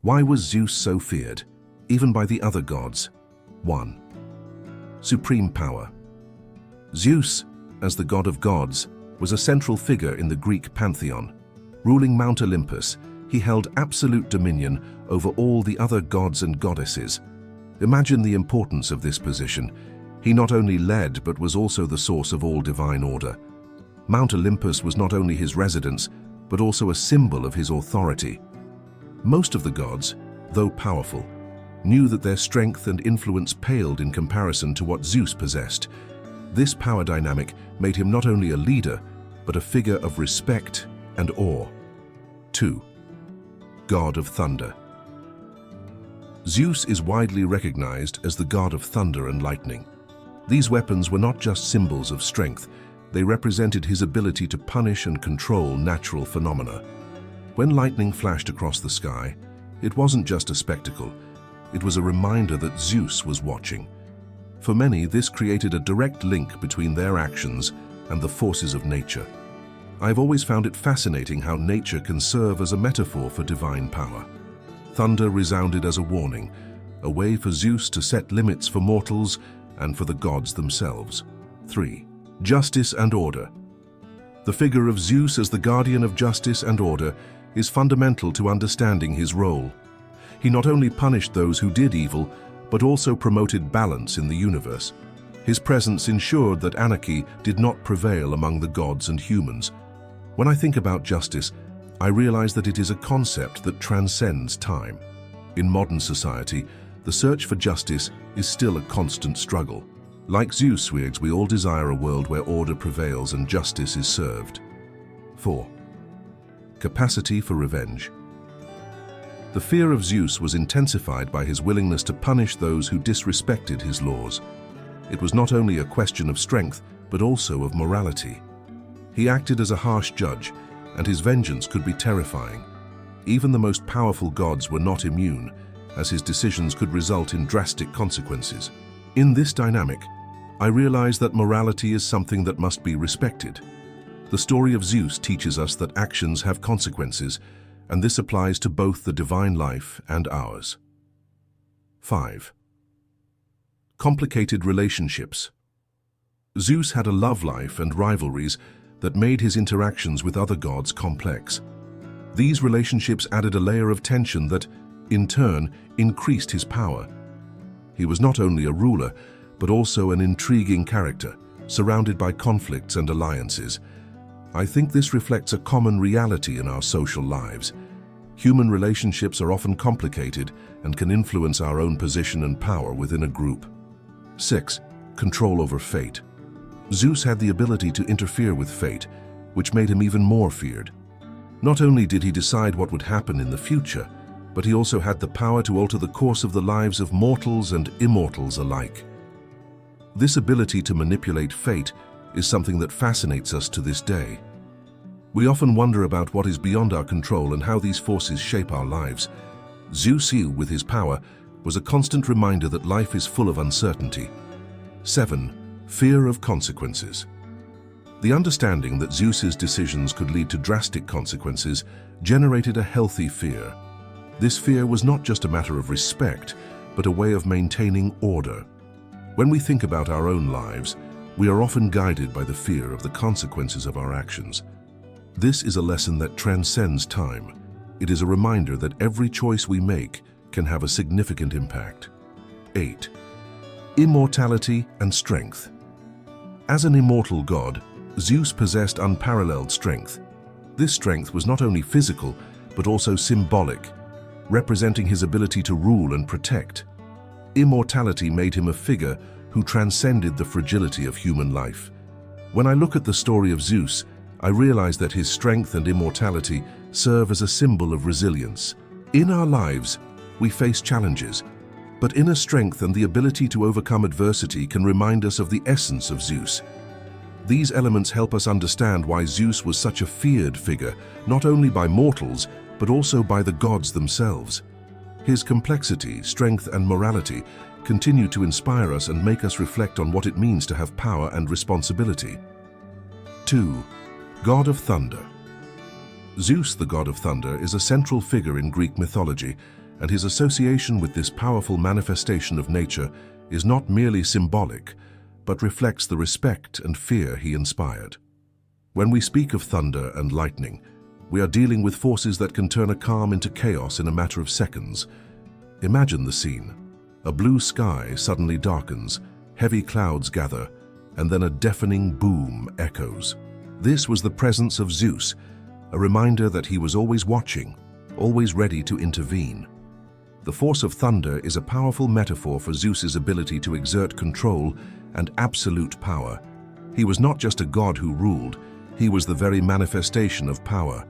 Why was Zeus so feared, even by the other gods? 1. Supreme power. Zeus, as the god of gods, was a central figure in the Greek pantheon. Ruling Mount Olympus, he held absolute dominion over all the other gods and goddesses. Imagine the importance of this position. He not only led, but was also the source of all divine order. Mount Olympus was not only his residence, but also a symbol of his authority. Most of the gods, though powerful, knew that their strength and influence paled in comparison to what Zeus possessed. This power dynamic made him not only a leader, but a figure of respect and awe. 2. God of Thunder. Zeus is widely recognized as the god of thunder and lightning. These weapons were not just symbols of strength, they represented his ability to punish and control natural phenomena. When lightning flashed across the sky, it wasn't just a spectacle, it was a reminder that Zeus was watching. For many, this created a direct link between their actions and the forces of nature. I've always found it fascinating how nature can serve as a metaphor for divine power. Thunder resounded as a warning, a way for Zeus to set limits for mortals and for the gods themselves. 3. Justice and order. The figure of Zeus as the guardian of justice and order is fundamental to understanding his role. He not only punished those who did evil, but also promoted balance in the universe. His presence ensured that anarchy did not prevail among the gods and humans. When I think about justice, I realize that it is a concept that transcends time. In modern society, the search for justice is still a constant struggle. Like Zeus, we all desire a world where order prevails and justice is served. 4. Capacity for revenge. The fear of Zeus was intensified by his willingness to punish those who disrespected his laws. It was not only a question of strength, but also of morality. He acted as a harsh judge, and his vengeance could be terrifying. Even the most powerful gods were not immune, as his decisions could result in drastic consequences. In this dynamic, I realize that morality is something that must be respected. The story of Zeus teaches us that actions have consequences, and this applies to both the divine life and ours. 5. Complicated relationships. Zeus had a love life and rivalries that made his interactions with other gods complex. These relationships added a layer of tension that, in turn, increased his power. He was not only a ruler, but also an intriguing character, surrounded by conflicts and alliances. I think this reflects a common reality in our social lives. Human relationships are often complicated and can influence our own position and power within a group. 6. Control over fate. Zeus had the ability to interfere with fate, which made him even more feared. Not only did he decide what would happen in the future, but he also had the power to alter the course of the lives of mortals and immortals alike. This ability to manipulate fate is something that fascinates us to this day. We often wonder about what is beyond our control and how these forces shape our lives. Zeus, with his power, was a constant reminder that life is full of uncertainty. 7. Fear of consequences. The understanding that Zeus's decisions could lead to drastic consequences generated a healthy fear. This fear was not just a matter of respect, but a way of maintaining order. When we think about our own lives, we are often guided by the fear of the consequences of our actions. This is a lesson that transcends time. It is a reminder that every choice we make can have a significant impact. 8. Immortality and strength. As an immortal god, Zeus possessed unparalleled strength. This strength was not only physical, but also symbolic, representing his ability to rule and protect. Immortality made him a figure who transcended the fragility of human life. When I look at the story of Zeus, I realize that his strength and immortality serve as a symbol of resilience. In our lives, we face challenges, but inner strength and the ability to overcome adversity can remind us of the essence of Zeus. These elements help us understand why Zeus was such a feared figure, not only by mortals, but also by the gods themselves. His complexity, strength, and morality continue to inspire us and make us reflect on what it means to have power and responsibility. 2. God of Thunder. Zeus, the god of thunder, is a central figure in Greek mythology, and his association with this powerful manifestation of nature is not merely symbolic, but reflects the respect and fear he inspired. When we speak of thunder and lightning, we are dealing with forces that can turn a calm into chaos in a matter of seconds. Imagine the scene. A blue sky suddenly darkens, heavy clouds gather, and then a deafening boom echoes. This was the presence of Zeus, a reminder that he was always watching, always ready to intervene. The force of thunder is a powerful metaphor for Zeus's ability to exert control and absolute power. He was not just a god who ruled, he was the very manifestation of power.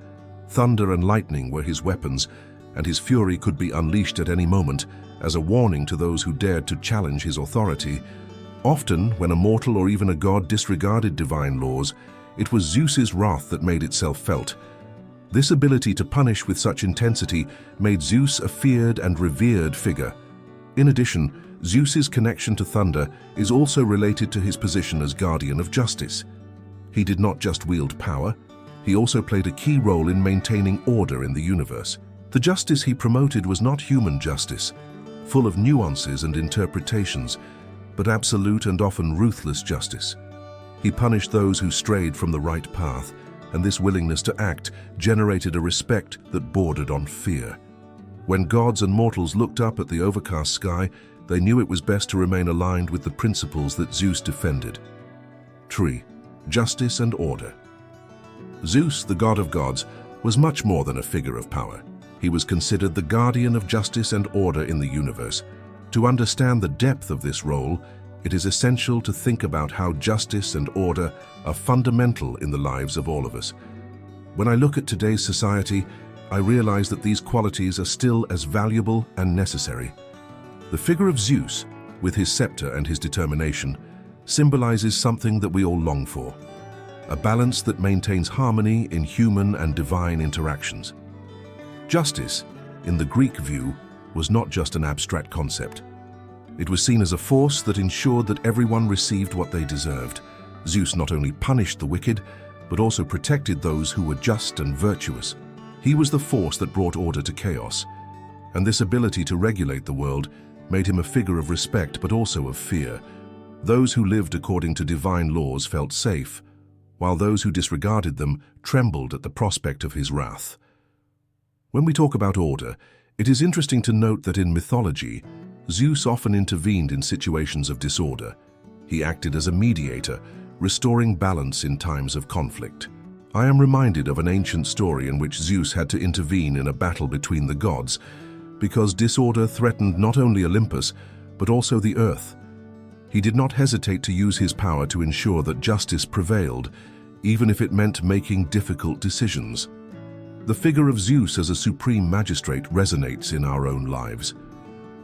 Thunder and lightning were his weapons, and his fury could be unleashed at any moment as a warning to those who dared to challenge his authority. Often, when a mortal or even a god disregarded divine laws, it was Zeus's wrath that made itself felt. This ability to punish with such intensity made Zeus a feared and revered figure. In addition, Zeus's connection to thunder is also related to his position as guardian of justice. He did not just wield power, he also played a key role in maintaining order in the universe. The justice he promoted was not human justice, full of nuances and interpretations, but absolute and often ruthless justice. He punished those who strayed from the right path, and this willingness to act generated a respect that bordered on fear. When gods and mortals looked up at the overcast sky, they knew it was best to remain aligned with the principles that Zeus defended. 3. Justice and order. Zeus, the god of gods, was much more than a figure of power. He was considered the guardian of justice and order in the universe. To understand the depth of this role, it is essential to think about how justice and order are fundamental in the lives of all of us. When I look at today's society, I realize that these qualities are still as valuable and necessary. The figure of Zeus, with his scepter and his determination, symbolizes something that we all long for: a balance that maintains harmony in human and divine interactions. Justice, in the Greek view, was not just an abstract concept. It was seen as a force that ensured that everyone received what they deserved. Zeus not only punished the wicked, but also protected those who were just and virtuous. He was the force that brought order to chaos, and this ability to regulate the world made him a figure of respect but also of fear. Those who lived according to divine laws felt safe, while those who disregarded them trembled at the prospect of his wrath. When we talk about order, it is interesting to note that in mythology, Zeus often intervened in situations of disorder. He acted as a mediator, restoring balance in times of conflict. I am reminded of an ancient story in which Zeus had to intervene in a battle between the gods, because disorder threatened not only Olympus, but also the earth. He did not hesitate to use his power to ensure that justice prevailed, even if it meant making difficult decisions. The figure of Zeus as a supreme magistrate resonates in our own lives.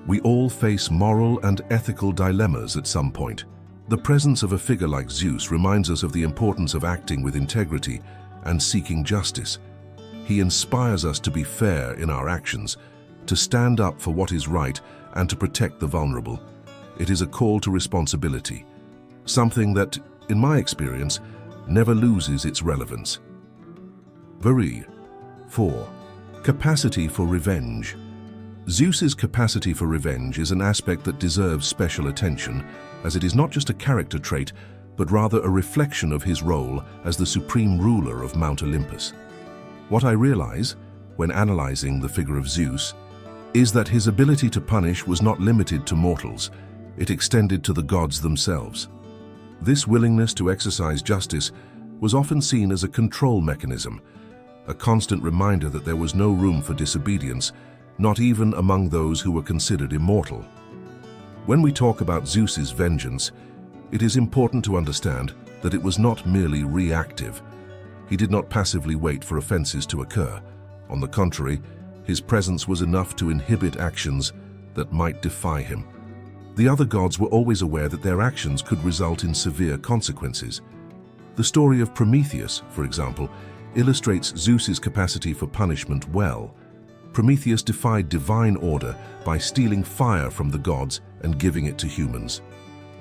We all face moral and ethical dilemmas at some point. The presence of a figure like Zeus reminds us of the importance of acting with integrity and seeking justice. He inspires us to be fair in our actions, to stand up for what is right, and to protect the vulnerable. It is a call to responsibility, something that, in my experience, never loses its relevance. 4. Capacity for revenge. Zeus's capacity for revenge is an aspect that deserves special attention, as it is not just a character trait, but rather a reflection of his role as the supreme ruler of Mount Olympus. What I realize, when analyzing the figure of Zeus, is that his ability to punish was not limited to mortals. It extended to the gods themselves. This willingness to exercise justice was often seen as a control mechanism, a constant reminder that there was no room for disobedience, not even among those who were considered immortal. When we talk about Zeus's vengeance, it is important to understand that it was not merely reactive. He did not passively wait for offenses to occur. On the contrary, his presence was enough to inhibit actions that might defy him. The other gods were always aware that their actions could result in severe consequences. The story of Prometheus, for example, illustrates Zeus's capacity for punishment well. Prometheus defied divine order by stealing fire from the gods and giving it to humans.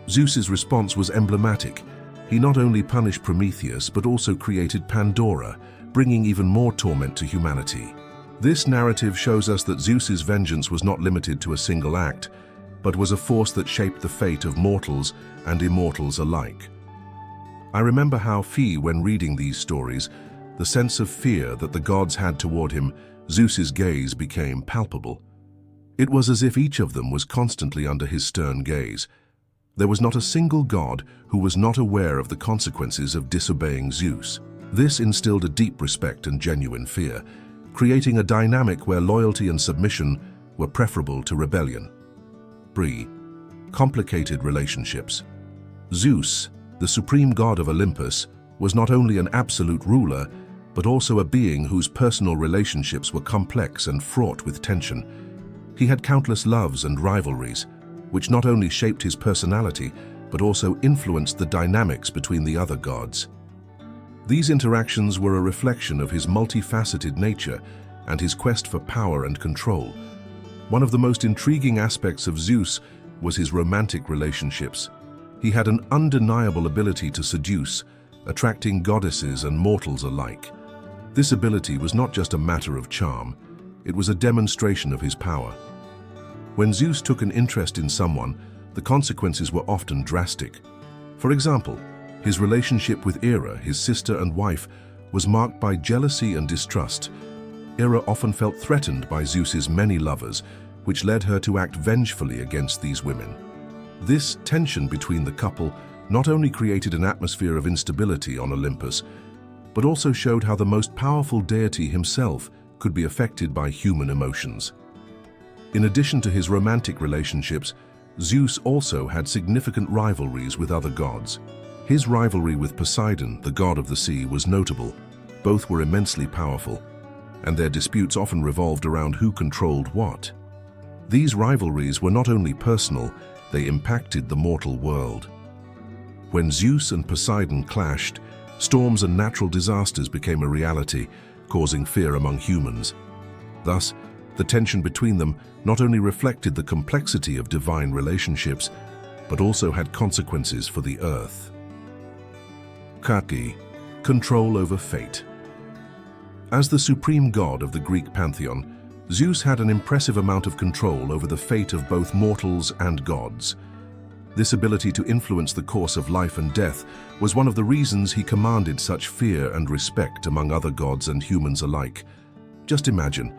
Zeus's response was emblematic. He not only punished Prometheus but also created Pandora, bringing even more torment to humanity. This narrative shows us that Zeus's vengeance was not limited to a single act, but was a force that shaped the fate of mortals and immortals alike. I remember how, when reading these stories, the sense of fear that the gods had toward him, Zeus's gaze became palpable. It was as if each of them was constantly under his stern gaze. There was not a single god who was not aware of the consequences of disobeying Zeus. This instilled a deep respect and genuine fear, creating a dynamic where loyalty and submission were preferable to rebellion. 3. Complicated relationships. Zeus, the supreme god of Olympus, was not only an absolute ruler, but also a being whose personal relationships were complex and fraught with tension. He had countless loves and rivalries, which not only shaped his personality, but also influenced the dynamics between the other gods. These interactions were a reflection of his multifaceted nature and his quest for power and control. One of the most intriguing aspects of Zeus was his romantic relationships. He had an undeniable ability to seduce, attracting goddesses and mortals alike. This ability was not just a matter of charm, it was a demonstration of his power. When Zeus took an interest in someone, the consequences were often drastic. For example, his relationship with Hera, his sister and wife, was marked by jealousy and distrust. Hera often felt threatened by Zeus's many lovers, which led her to act vengefully against these women. This tension between the couple not only created an atmosphere of instability on Olympus, but also showed how the most powerful deity himself could be affected by human emotions. In addition to his romantic relationships, Zeus also had significant rivalries with other gods. His rivalry with Poseidon, the god of the sea, was notable. Both were immensely powerful, and their disputes often revolved around who controlled what. These rivalries were not only personal, they impacted the mortal world. When Zeus and Poseidon clashed, storms and natural disasters became a reality, causing fear among humans. Thus, the tension between them not only reflected the complexity of divine relationships, but also had consequences for the earth. Kaki, control over fate. As the supreme god of the Greek pantheon, Zeus had an impressive amount of control over the fate of both mortals and gods. This ability to influence the course of life and death was one of the reasons he commanded such fear and respect among other gods and humans alike. Just imagine,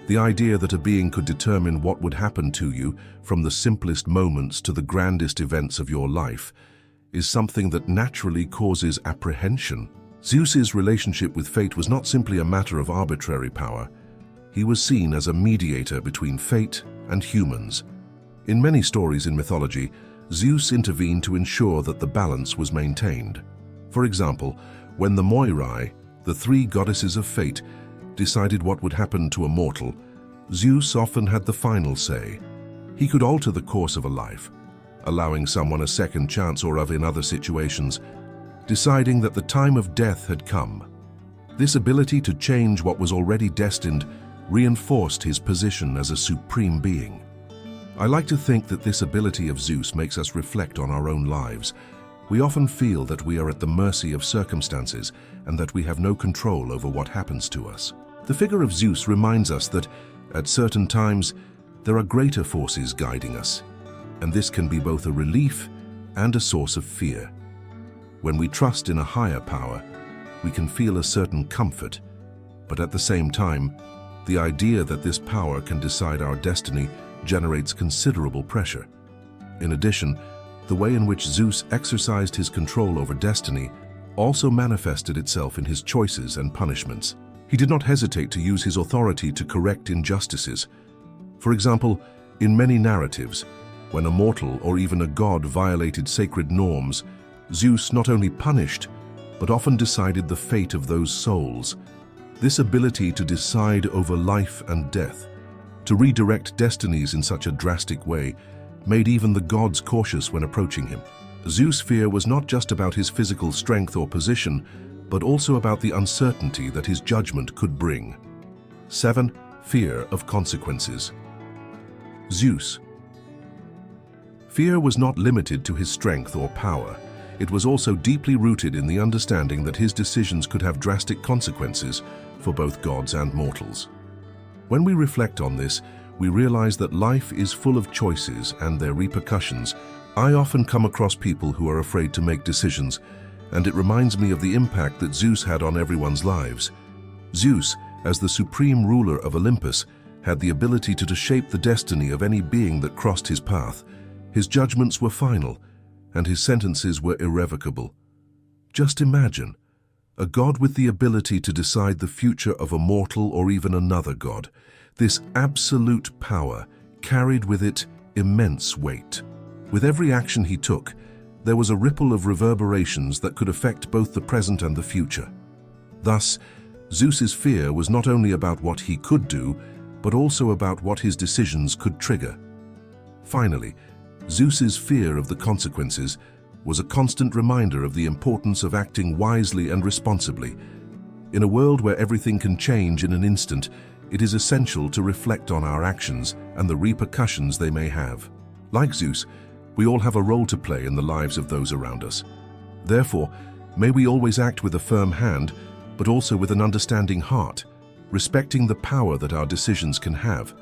the idea that a being could determine what would happen to you from the simplest moments to the grandest events of your life is something that naturally causes apprehension. Zeus's relationship with fate was not simply a matter of arbitrary power. He was seen as a mediator between fate and humans. In many stories in mythology, Zeus intervened to ensure that the balance was maintained. For example, when the Moirai, the three goddesses of fate, decided what would happen to a mortal, Zeus often had the final say. He could alter the course of a life, allowing someone a second chance, or in other situations, deciding that the time of death had come. This ability to change what was already destined reinforced his position as a supreme being. I like to think that this ability of Zeus makes us reflect on our own lives. We often feel that we are at the mercy of circumstances and that we have no control over what happens to us. The figure of Zeus reminds us that, at certain times, there are greater forces guiding us, and this can be both a relief and a source of fear. When we trust in a higher power, we can feel a certain comfort, but at the same time, the idea that this power can decide our destiny generates considerable pressure. In addition, the way in which Zeus exercised his control over destiny also manifested itself in his choices and punishments. He did not hesitate to use his authority to correct injustices. For example, in many narratives, when a mortal or even a god violated sacred norms, Zeus not only punished, but often decided the fate of those souls. This ability to decide over life and death, to redirect destinies in such a drastic way, made even the gods cautious when approaching him. Zeus' fear was not just about his physical strength or position, but also about the uncertainty that his judgment could bring. 7. Fear of consequences. Zeus. Fear was not limited to his strength or power. It was also deeply rooted in the understanding that his decisions could have drastic consequences for both gods and mortals. When we reflect on this, we realize that life is full of choices and their repercussions. I often come across people who are afraid to make decisions, and it reminds me of the impact that Zeus had on everyone's lives. Zeus, as the supreme ruler of Olympus, had the ability to shape the destiny of any being that crossed his path. His judgments were final, and his sentences were irrevocable. Just imagine, a god with the ability to decide the future of a mortal or even another god. This absolute power carried with it immense weight. With every action he took, there was a ripple of reverberations that could affect both the present and the future. Thus, Zeus's fear was not only about what he could do, but also about what his decisions could trigger. Finally, Zeus's fear of the consequences was a constant reminder of the importance of acting wisely and responsibly. In a world where everything can change in an instant, it is essential to reflect on our actions and the repercussions they may have. Like Zeus, we all have a role to play in the lives of those around us. Therefore, may we always act with a firm hand, but also with an understanding heart, respecting the power that our decisions can have.